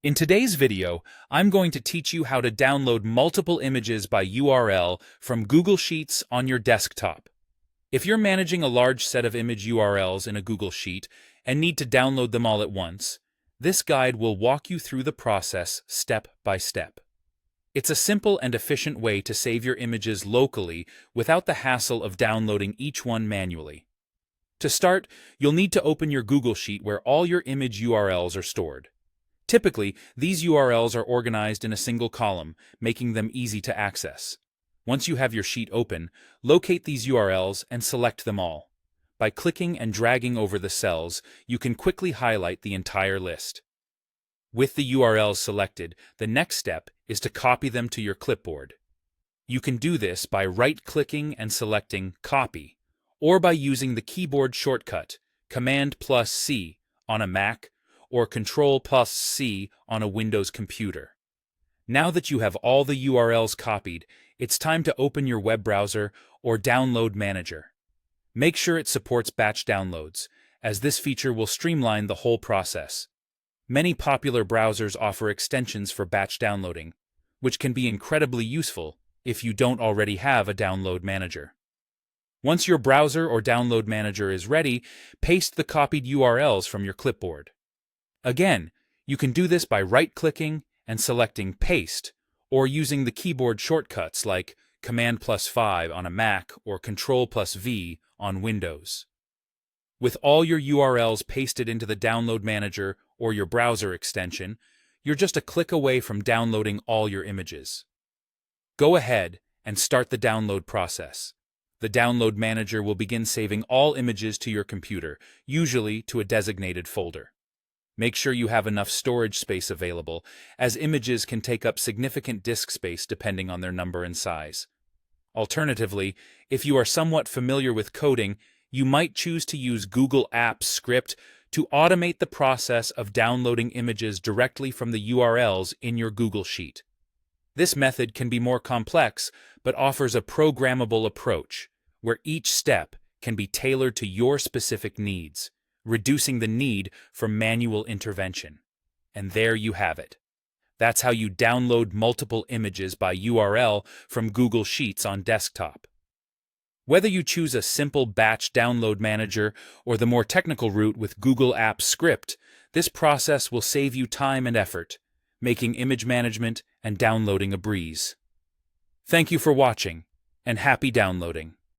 In today's video, I'm going to teach you how to download multiple images by URL from Google Sheets on your desktop. If you're managing a large set of image URLs in a Google Sheet and need to download them all at once, this guide will walk you through the process step by step. It's a simple and efficient way to save your images locally without the hassle of downloading each one manually. To start, you'll need to open your Google Sheet where all your image URLs are stored. Typically, these URLs are organized in a single column, making them easy to access. Once you have your sheet open, locate these URLs and select them all. By clicking and dragging over the cells, you can quickly highlight the entire list. With the URLs selected, the next step is to copy them to your clipboard. You can do this by right-clicking and selecting Copy, or by using the keyboard shortcut Command+C on a Mac or Control+C on a Windows computer. Now that you have all the URLs copied, it's time to open your web browser or download manager. Make sure it supports batch downloads, as this feature will streamline the whole process. Many popular browsers offer extensions for batch downloading, which can be incredibly useful if you don't already have a download manager. Once your browser or download manager is ready, paste the copied URLs from your clipboard. Again, you can do this by right-clicking and selecting Paste, or using the keyboard shortcuts like Command+5 on a Mac or Control+V on Windows. With all your URLs pasted into the Download Manager or your browser extension, you're just a click away from downloading all your images. Go ahead and start the download process. The Download Manager will begin saving all images to your computer, usually to a designated folder. Make sure you have enough storage space available, as images can take up significant disk space depending on their number and size. Alternatively, if you are somewhat familiar with coding, you might choose to use Google Apps Script to automate the process of downloading images directly from the URLs in your Google Sheet. This method can be more complex, but offers a programmable approach, where each step can be tailored to your specific needs, reducing the need for manual intervention. And there you have it. That's how you download multiple images by URL from Google Sheets on desktop. Whether you choose a simple batch download manager or the more technical route with Google Apps Script, this process will save you time and effort, making image management and downloading a breeze. Thank you for watching, and happy downloading.